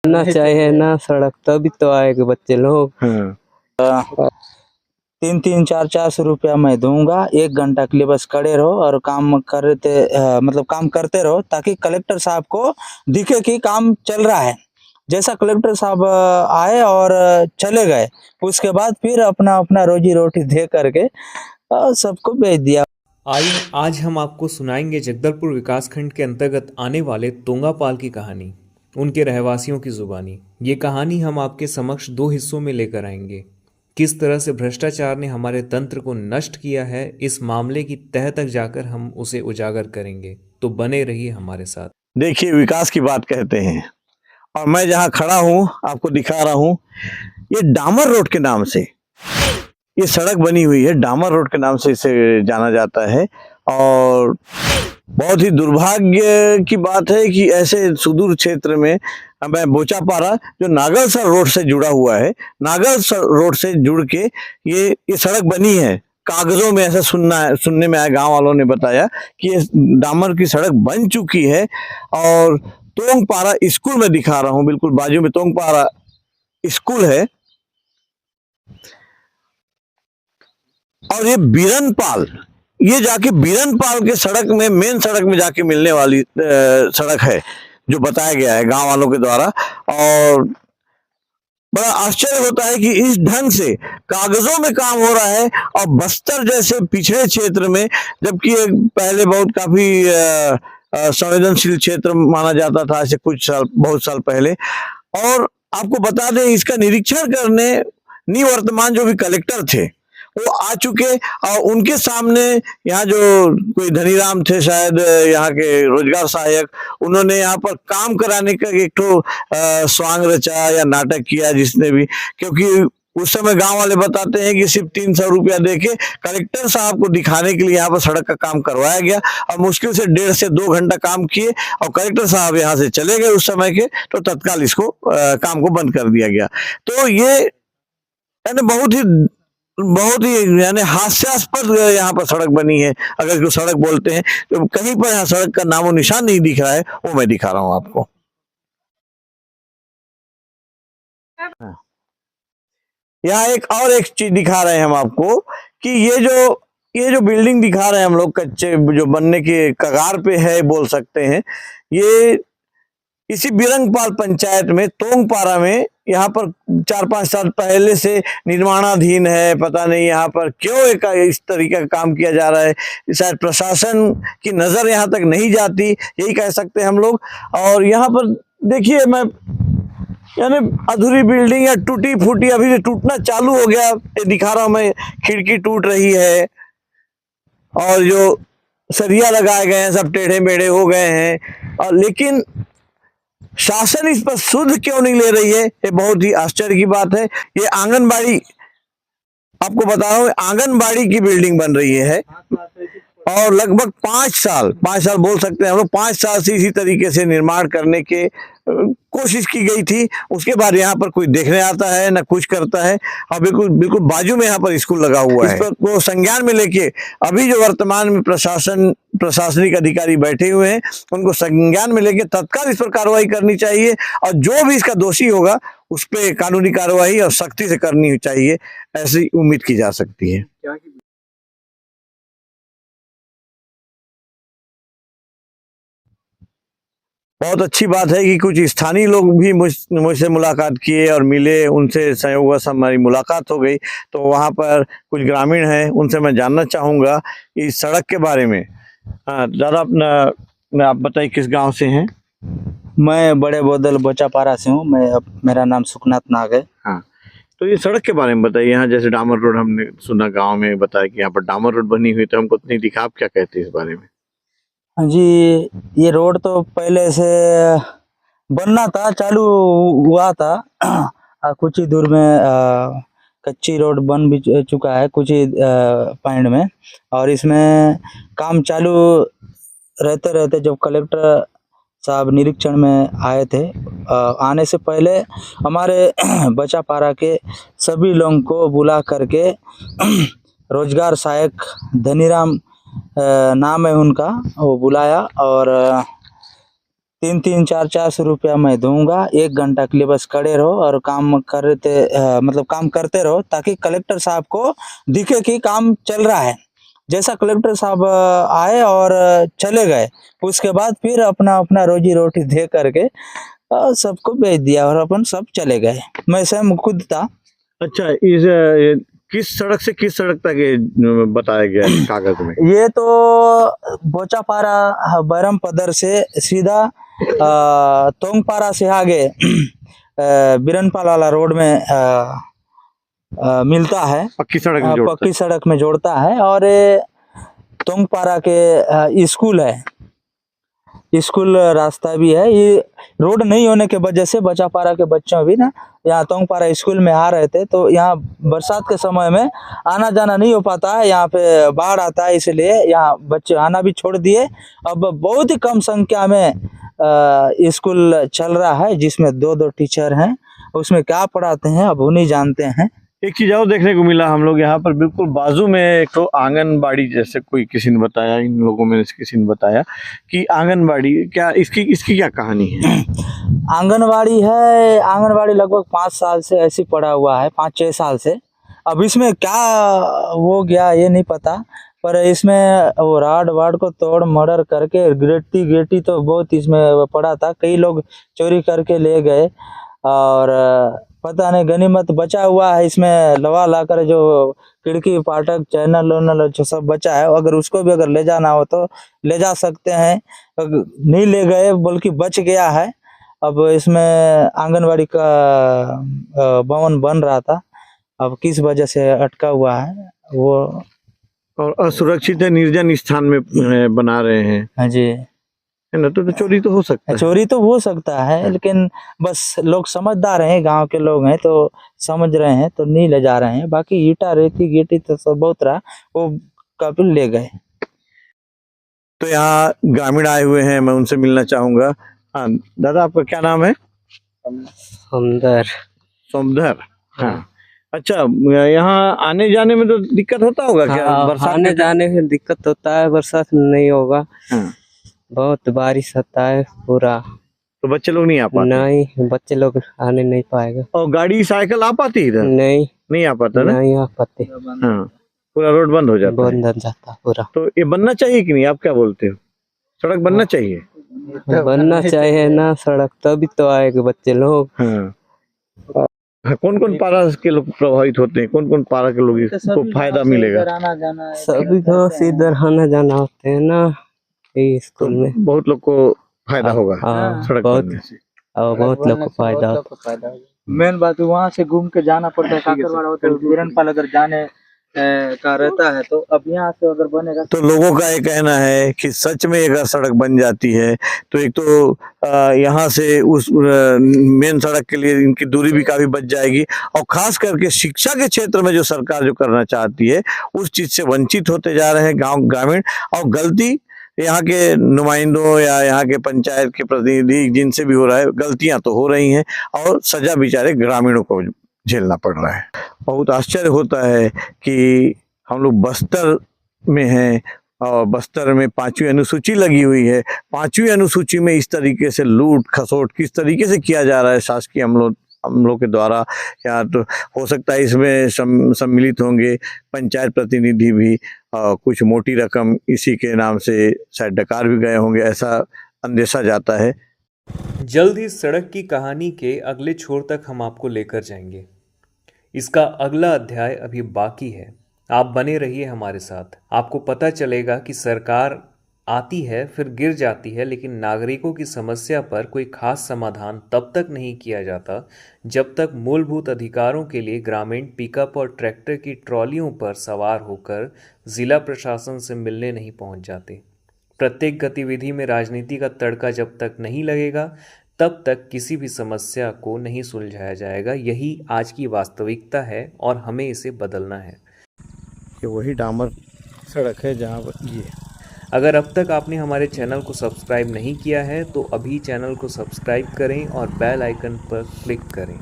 ना चाहिए ना सड़क, तभी तो आएंगे बच्चे लोग। 300-400 मैं दूंगा 1 घंटा के लिए, बस खड़े रहो और काम मतलब काम करते रहो, ताकि कलेक्टर साहब को दिखे कि काम चल रहा है। जैसा कलेक्टर साहब आए और चले गए, उसके बाद फिर अपना अपना रोजी रोटी दे करके सबको भेज दिया। आइए आज हम आपको सुनाएंगे जगदलपुर विकासखंड के अंतर्गत आने वाले तोंगापाल की कहानी, उनके रहवासियों की जुबानी। ये कहानी हम आपके समक्ष 2 हिस्सों में लेकर आएंगे। किस तरह से भ्रष्टाचार ने हमारे तंत्र को नष्ट किया है, इस मामले की तह तक जाकर हम उसे उजागर करेंगे। तो बने रहिए हमारे साथ। देखिए, विकास की बात कहते हैं और मैं जहां खड़ा हूं आपको दिखा रहा हूं, ये डामर रोड के नाम से ये सड़क बनी हुई है। डामर रोड के नाम से इसे जाना जाता है और बहुत ही दुर्भाग्य की बात है कि ऐसे सुदूर क्षेत्र में मैं बोचापारा जो नागलसर रोड से जुड़ा हुआ है, नागलसर रोड से जुड़ के ये सड़क बनी है। कागजों में ऐसा सुनने में आया, गांव वालों ने बताया कि ये डामर की सड़क बन चुकी है। और तोंगपारा स्कूल में दिखा रहा हूं, बिल्कुल बाजू में तोंगपारा स्कूल है। और ये बीरनपाल, ये जाके बीरनपाल के सड़क में, मेन सड़क में जाके मिलने वाली सड़क है, जो बताया गया है गांव वालों के द्वारा। और बड़ा आश्चर्य होता है कि इस ढंग से कागजों में काम हो रहा है और बस्तर जैसे पिछड़े क्षेत्र में, जबकि पहले बहुत काफी संवेदनशील क्षेत्र माना जाता था ऐसे बहुत साल पहले। और आपको बता दें, इसका निरीक्षण करने निवर्तमान जो भी कलेक्टर थे वो आ चुके और उनके सामने यहाँ जो कोई धनीराम थे शायद यहाँ के रोजगार सहायक, उन्होंने यहाँ पर काम कराने का एक तो स्वांग रचा या नाटक किया जिसने भी, क्योंकि उस समय गांव वाले बताते हैं कि सिर्फ 300 रुपया देके कलेक्टर साहब को दिखाने के लिए यहाँ पर सड़क का काम करवाया गया और मुश्किल से 1.5 से 2 घंटा काम किए और कलेक्टर साहब यहाँ से चले गए उस समय के, तो तत्काल इसको काम को बंद कर दिया गया। तो ये यानी बहुत ही यानी हास्यास्पद यहाँ पर सड़क बनी है। अगर जो सड़क बोलते हैं तो कहीं पर यहाँ सड़क का नामो निशान नहीं दिख रहा है, वो मैं दिखा रहा हूं आपको। यहाँ एक चीज दिखा रहे हैं हम आपको कि ये जो बिल्डिंग दिखा रहे हैं हम लोग, कच्चे जो बनने के कगार पे है बोल सकते हैं, ये इसी बिरंगपाल पंचायत में तोंगपारा में यहाँ पर 4-5 साल पहले से निर्माणाधीन है। पता नहीं यहाँ पर क्यों इस तरीके का काम किया जा रहा है, शायद प्रशासन की नजर यहाँ तक नहीं जाती, यही कह सकते हैं हम लोग। और यहाँ पर देखिए, मैं यानी अधूरी बिल्डिंग या टूटी फूटी, अभी टूटना चालू हो गया, ये दिखा रहा हूं मैं, खिड़की टूट रही है और जो सरिया लगाए गए हैं सब टेढ़े मेढ़े हो गए हैं। और लेकिन शासन इस पर सुध क्यों नहीं ले रही है, ये बहुत ही आश्चर्य की बात है। ये आंगनबाड़ी, आपको बता रहा हूँ, आंगनबाड़ी की बिल्डिंग बन रही है और लगभग 5 साल बोल सकते हैं हम लोग, 5 साल से इसी तरीके से निर्माण करने के कोशिश की गई थी। उसके बाद यहाँ पर कोई देखने आता है ना कुछ करता है, और बिल्कुल बाजू में यहाँ पर स्कूल लगा हुआ है। इस पर को संज्ञान में लेके अभी जो वर्तमान में प्रशासनिक अधिकारी बैठे हुए हैं, उनको संज्ञान में लेके तत्काल इस पर कार्रवाई करनी चाहिए और जो भी इसका दोषी होगा उस पर कानूनी कार्रवाई और सख्ती से करनी चाहिए, ऐसी उम्मीद की जा सकती है। बहुत अच्छी बात है कि कुछ स्थानीय लोग भी मुझसे मुलाकात किए और मिले, उनसे संयोगवश हमारी मुलाकात हो गई। तो वहाँ पर कुछ ग्रामीण हैं, उनसे मैं जानना चाहूँगा इस सड़क के बारे में। दादा, आप बताइए किस गांव से हैं? मैं बड़े बोदल बोचापारा से हूँ। मेरा नाम सुखनाथ नाग है। हाँ, तो ये सड़क के बारे में बताइए। यहाँ जैसे डामर रोड हमने सुना, गाँव में बताया कि यहाँ पर डामर रोड बनी हुई, तो हमको नहीं दिखा, आप क्या कहते हैं इस बारे में? हाँ जी, ये रोड तो पहले से बनना था, चालू हुआ था। कुछ ही दूर में कच्ची रोड बन भी चुका है कुछ ही पॉइंट में, और इसमें काम चालू रहते जब कलेक्टर साहब निरीक्षण में आए थे, आने से पहले हमारे बचापारा के सभी लोगों को बुला करके रोजगार सहायक धनीराम नाम है उनका, वो बुलाया और 3-3, 4-400 रुपया मैं दूंगा। 1 घंटा के लिए बस खड़े रहो और काम मतलब काम करते रहो, ताकि कलेक्टर साहब को दिखे कि काम चल रहा है। जैसा कलेक्टर साहब आए और चले गए, उसके बाद फिर अपना अपना रोजी रोटी दे करके सबको भेज दिया और अपन सब चले गए। मैं स्वयं खुद था। अच्छा, इस किस सड़क से किस सड़क तक ये बताया गया है कागज में? ये तो बोचापारा बैरम पदर से सीधा तोंगपारा से आगे बिरनपाल वाला रोड में मिलता है। पक्की सड़क में जोड़ता पक्की सड़क में जोड़ता है। और ये तोंगपारा के स्कूल है, स्कूल रास्ता भी है। ये रोड नहीं होने के वजह से बचापारा के बच्चों भी ना यहाँ तोंगपारा स्कूल में आ रहे थे, तो यहाँ बरसात के समय में आना जाना नहीं हो पाता है, यहाँ पे बाढ़ आता है, इसलिए यहाँ बच्चे आना भी छोड़ दिए। अब बहुत ही कम संख्या में स्कूल चल रहा है, जिसमें 2-2 टीचर हैं। उसमें क्या पढ़ाते हैं अब उन्हीं जानते हैं। एक चीज और देखने को मिला हम लोग यहाँ पर, बिल्कुल बाजू में एक तो आंगनबाड़ी, जैसे कोई किसी ने बताया, इन लोगों में से किसी ने बताया कि आंगनबाड़ी क्या, इसकी क्या कहानी है? आंगनबाड़ी है, आंगनबाड़ी लगभग 5 साल से ऐसी पड़ा हुआ है, 5-6 साल से। अब इसमें क्या हो गया ये नहीं पता, पर इसमें वो राड वाड को तोड़ मर्डर करके गेटी तो बहुत इसमें पड़ा था। कई लोग चोरी करके ले गए और पता नहीं गनीमत बचा हुआ है इसमें लवा लाकर, जो खिड़की फाटक चैनल वैनल जो सब बचा है, अगर उसको भी अगर ले जाना हो तो ले जा सकते हैं। नहीं ले गए बल्कि बच गया है। अब इसमें आंगनवाड़ी का भवन बन रहा था, अब किस वजह से अटका हुआ है वो। और असुरक्षित है, निर्जन स्थान में बना रहे हैं। हाँ जी, है ना, तो चोरी तो हो सकता है। चोरी तो हो सकता है, लेकिन बस लोग समझदार हैं, गांव के लोग हैं तो समझ रहे हैं, तो नहीं ले जा रहे हैं। बाकी ईटा रेती गेटी तो सब बहुत रहा, वो कभी ले गए। तो यहाँ ग्रामीण आए हुए हैं, मैं उनसे मिलना चाहूंगा। हाँ दादा, आपका क्या नाम है? सोमधर। हाँ, अच्छा, यहाँ आने जाने में तो दिक्कत होता होगा क्या? हाँ, बरसात आने जाने में दिक्कत होता है, बरसात में नहीं होगा। हाँ, बहुत बारिश होता है पूरा, तो बच्चे लोग नहीं आ पाते? नहीं, बच्चे लोग आने नहीं पाएगा। और गाड़ी साइकिल आ पाती इधर? नहीं आ पाता ना? नहीं आ पाते, हाँ, पूरा रोड बंद हो जाता है। बंद हो जाता पूरा। तो ये बनना चाहिए कि नहीं, आप क्या बोलते हो? सड़क बनना चाहिए? बनना चाहिए ना सड़क, तभी तो आएंगे बच्चे लोग। हाँ, कौन कौन पारा के लोग प्रभावित होते हैं? कौन कौन पारा के लोग इसको फायदा मिलेगा? सभी गाँव से इधर आना जाना होते हैं ना स्कूल में, बहुत लोग को फायदा होगा सड़क बनने से। बहुत लोग को फायदा होता। मेन बात वहाँ से घूम के जाना पड़ता है, काकरवाड़ा होता है, बिरनपाल अगर जाने का रहता है, तो अब यहाँ से अगर बनेगा तो लोगों का ये कहना है कि सच में अगर सड़क बन जाती है तो एक तो यहाँ से उस मेन सड़क के लिए इनकी दूरी भी काफी बच जाएगी, और खास करके शिक्षा के क्षेत्र में जो सरकार जो करना चाहती है उस चीज से वंचित होते जा रहे हैं गांव ग्रामीण। और गलती यहाँ के नुमाइंदों या यहाँ के पंचायत के प्रतिनिधि जिनसे भी हो रहा है, गलतियां तो हो रही हैं और सजा बेचारे ग्रामीणों को झेलना पड़ रहा है। बहुत आश्चर्य होता है कि हम लोग बस्तर में हैं और बस्तर में 5वीं अनुसूची लगी हुई है। 5वीं अनुसूची में इस तरीके से लूट खसोट किस तरीके से किया जा रहा है शासकीय हम लोग के द्वारा, या तो हो सकता है इसमें सम्मिलित होंगे पंचायत प्रतिनिधि भी, कुछ मोटी रकम इसी के नाम से शायद डकार भी गए होंगे, ऐसा अंदेशा जाता है। जल्द ही सड़क की कहानी के अगले छोर तक हम आपको लेकर जाएंगे। इसका अगला अध्याय अभी बाकी है, आप बने रहिए हमारे साथ। आपको पता चलेगा कि सरकार आती है फिर गिर जाती है, लेकिन नागरिकों की समस्या पर कोई खास समाधान तब तक नहीं किया जाता जब तक मूलभूत अधिकारों के लिए ग्रामीण पिकअप और ट्रैक्टर की ट्रॉलियों पर सवार होकर जिला प्रशासन से मिलने नहीं पहुंच जाते। प्रत्येक गतिविधि में राजनीति का तड़का जब तक नहीं लगेगा तब तक किसी भी समस्या को नहीं सुलझाया जाएगा। यही आज की वास्तविकता है और हमें इसे बदलना है। कि वही डामर सड़क है जहाँ ये। अगर अब तक आपने हमारे चैनल को सब्सक्राइब नहीं किया है तो अभी चैनल को सब्सक्राइब करें और बेल आइकन पर क्लिक करें।